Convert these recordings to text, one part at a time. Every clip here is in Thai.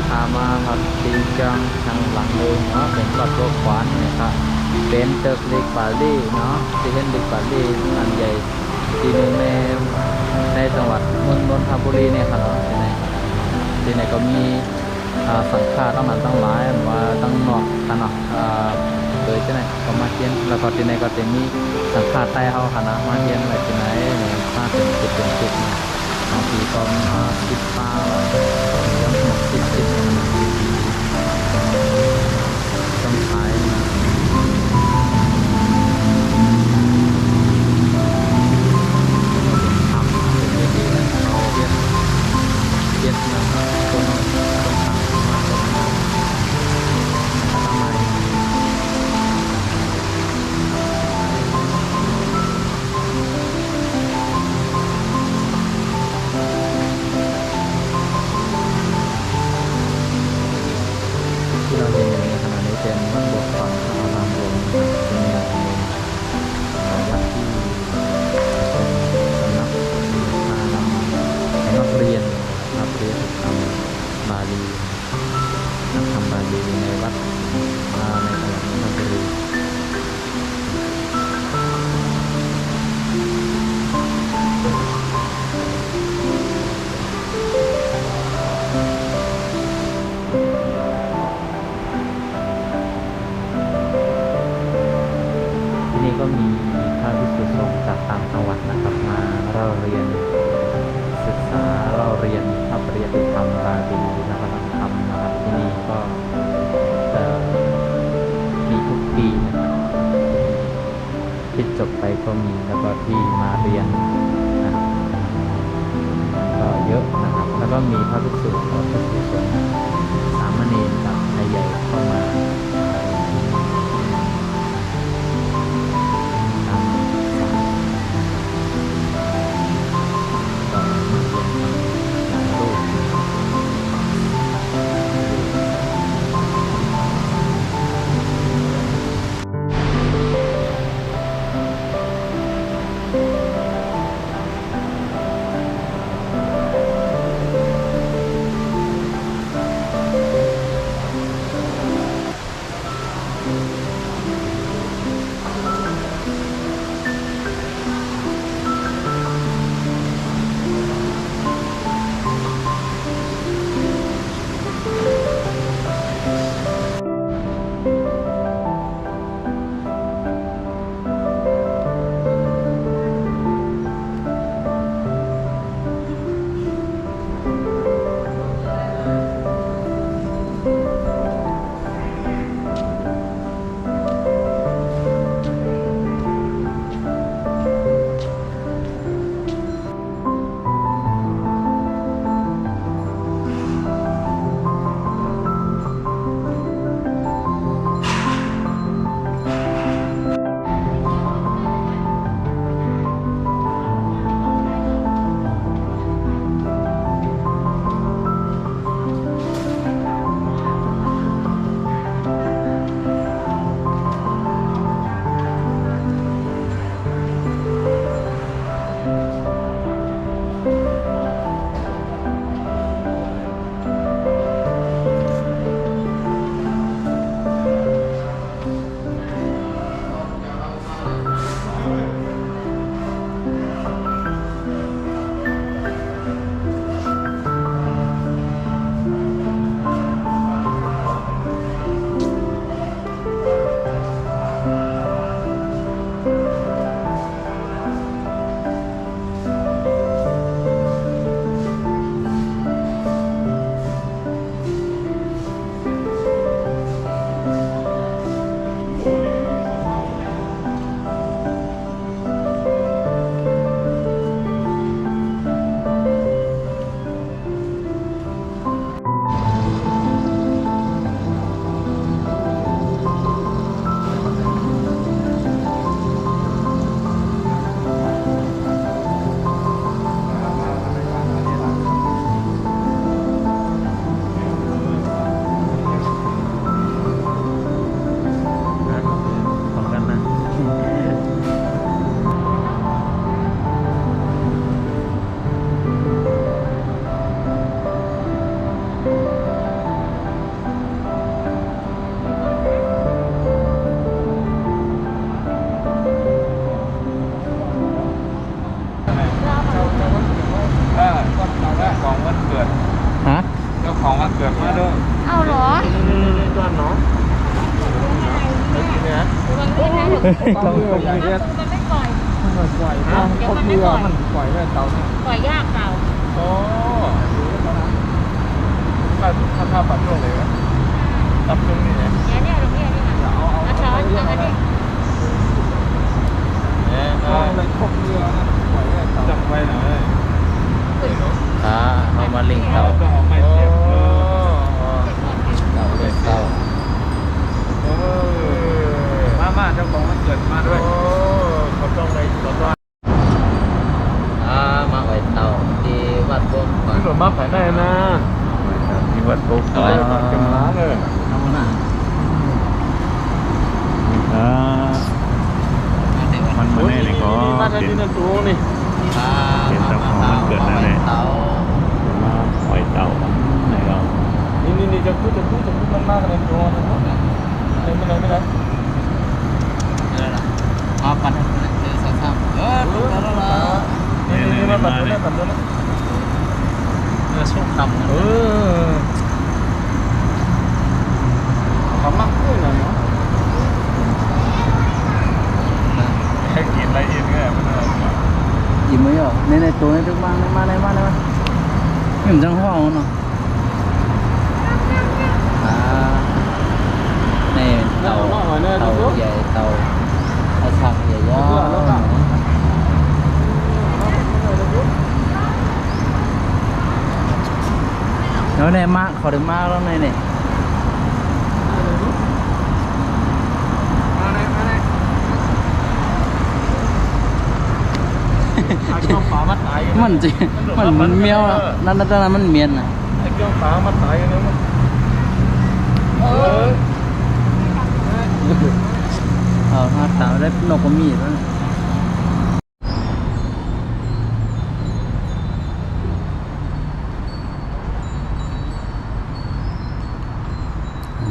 พามาครับตีจังทางหลังเลยเนาะเป็นรถรถขวานเนี่ยครับเป็นตึกเล็กปารีสเนาะที่เห็นเล็กปารีสอันใหญ่ที่หนึ่งในจังหวัดนนทบุรีเนี่ยครับเนาะที่ไหนก็มีสังฆาตั้งนั้นตั้งหลายว่าตั้งนอกขนาดโดยที่ไหนก็มาเทียนแล้วก็ที่ไหนก็จะมีสังฆาใต้เฮาคณะมาเทียนอะไรที่ไหนเนี่ยมาเป็นจุดนะบางทีก็มาคิดป้ายังหมดคิดต้องใช้นะทำเป็นวิธีนะเราเรียนนะคนต้องทำมาตรงนั้นทำไมที่เราเห็นอยู่ในขณะนี้เป็นวัดบวรฟังพระอารามหลวงเป็นวัดที่สำนักพานำนักเรียนทำบาลีนักทำบาลีในวัดในจังหวัดนนทบุรีที่นี่ก็มีพระภิกษุสงฆ์จากต่างจังหวัดนะครับมาเราเรียนศึกษาเราเรียนพระปริยัติธรรมบาลีและพระธรรมนะครับที่นี่ก็จะมีทุกปีนะครับที่จบไปก็มีแล้วก็ที่มาเรียนนะก็เยอะนะครับแล้วก็มีพระภิกษุพระภิกษุสงฆ์สามเณรกับชายใหญ่เข้ามา เกิดมาด้วย เอาเหรอ ตัวเนาะเนี่ย ต้องใหญ่เนี่ยมันไม่ปล่อย มันปล่อยมันเรือมันปล่อยได้เต่าเนี่ย ปล่อยยากเต่า โอ้ถ้าปัดช่วงไหนวะตับช่วงนี้เนี่ย เนี่ยตรงนี้นี่ค่ะเอาช้อนอันนี้ อะไรพวกเรือปล่อยได้เต่าจับไว้หน่อย เอามาลิงเต่า จะออกไม่เจ็บ เต่าเลยเต่า มาเจ้าของมันเกิดมาด้วยเขาต้องไปต่อต้าน มาไว้เต่าที่วัดพวกก่อน หลวงมาขายได้นะที่วัดปุ๊บขายกำลังเลย เอาหน้า มันมาแน่เลยก็ มาได้ที่นั่นตัวนี่ เป็นเจ้าของวันเกิดนั่นแหละ เต่า มาปล่อยเต่าในเรา นี่จะพูดมันมากเลยตัวนะไม่ได้ อะไรล่ะมาปั่นให้คนเจอซ้ำรู้แล้วล่ะ นี่มาแบบนี้แบบนี้ สู้คำ ขำมากขึ้นเลยเนาะแค่กินอะไรอินก็ไม่ได้ ยิ้มไม่ออกในตัวในตึกบ้างในมาไม่จังห้องเนาะนี่เต่าใหญ่เต่าชักใหญ่ย่อแล้วเนี่ยมากขอได้มากแล้วเนี่ย มันจริงมันเมียวนั่นมันเมียนนะ ไอ้เกี่ยวขามาตายกันแล้วมันถ้าตามได้นกก็มีแล้ว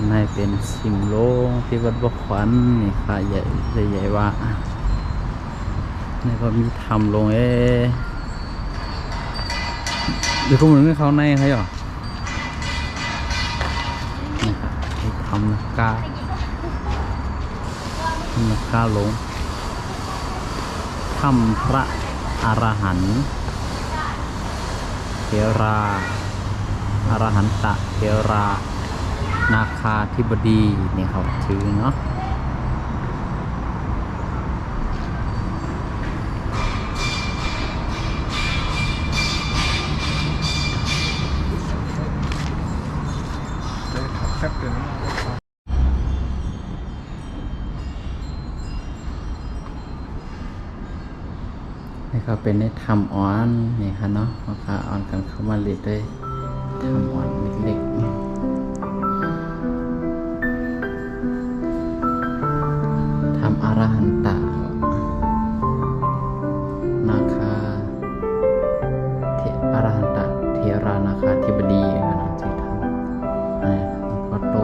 ในเป็นสิมโลงที่วัดบกขวัญนี่ค่ะใหญ่ว่านี่ก็มีทำลงเดี๋ยวก็เหมือนเขาในใครหรอนี่ครับที่ทำนักกาลงถ้ำพระอรหันต์เทราอรหันตะเทรานาคาธิบดีนี่เขาชื่อเนาะแค่เกิน นี่ก็เป็นได้ทำอ่อนนี่ค่ะเนาะราคาอ่อนกันเข้ามาเรื่อยๆทำอ่อนเล็กๆทำอรหันตะนาคาอรหันตะเทรานาคาธิบดีค่ะเนาะที่ทำนี่ก็โต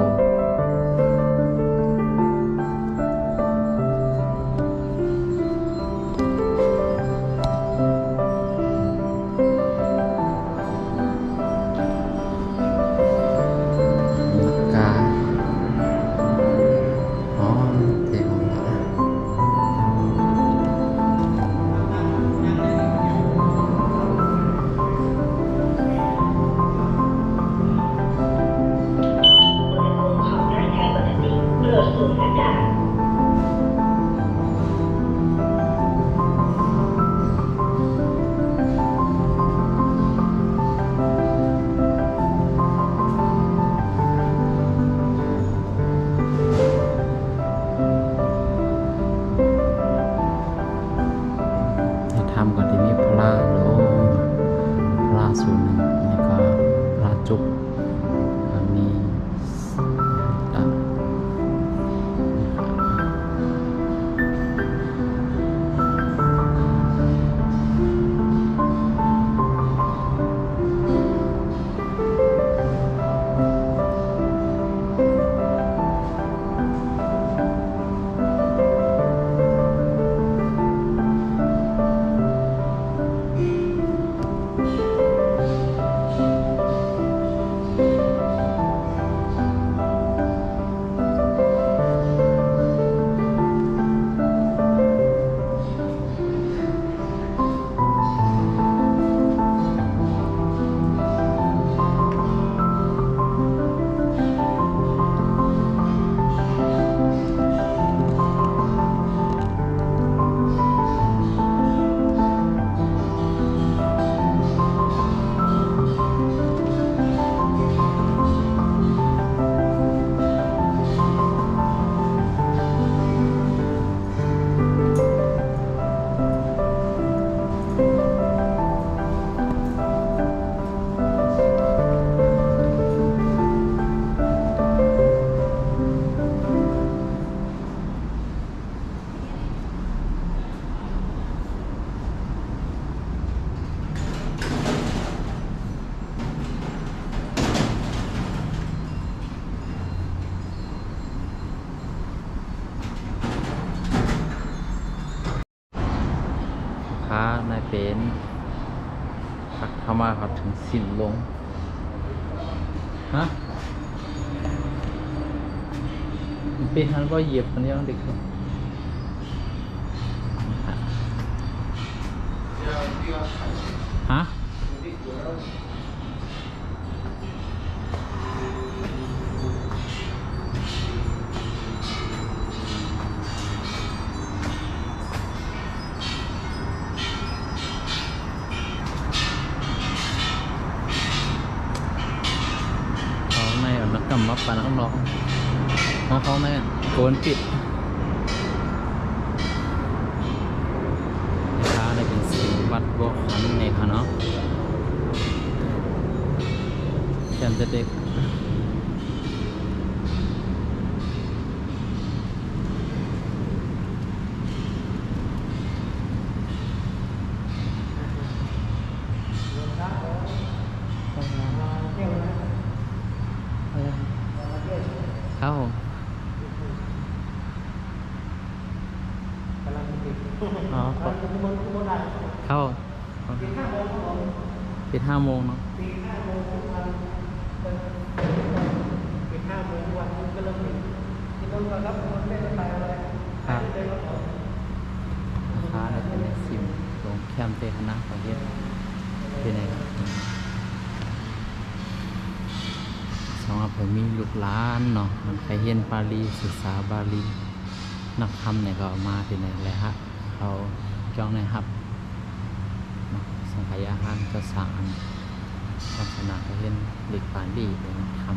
เป็นขักเข้ามาเขาถึงสิ้นลงฮะมันเป็นทันก็เหยียบมันยังเด็กเลยฮะในนักกรรมมาปานักร้องเขาในโกนปิดนะคะในเป็นสีวัดบัวขันนี่ค่ะเนาะแค่จะเด็กเข้าอ๋อเข้าปิด5 โมงเนาะปิด5 โมงวันก็เริ่มที่ต้องรับคนไม่ได้ไปอะไร ครับราคาอะไรเป็นซิมลงแคมเปญคณะประเทศเป็นไงครับสองผมมีลูกหลานเนาะมันใครเรียนบาลีศึกษาบาลีนักธรรมเนี่ยก็เอามาเป็นไงแหละฮะเราจ้องในฮับเนาะสังขยาหารก็สร้างศาสนาเขาเรียนหลีกบาลีเป็นนักธรรม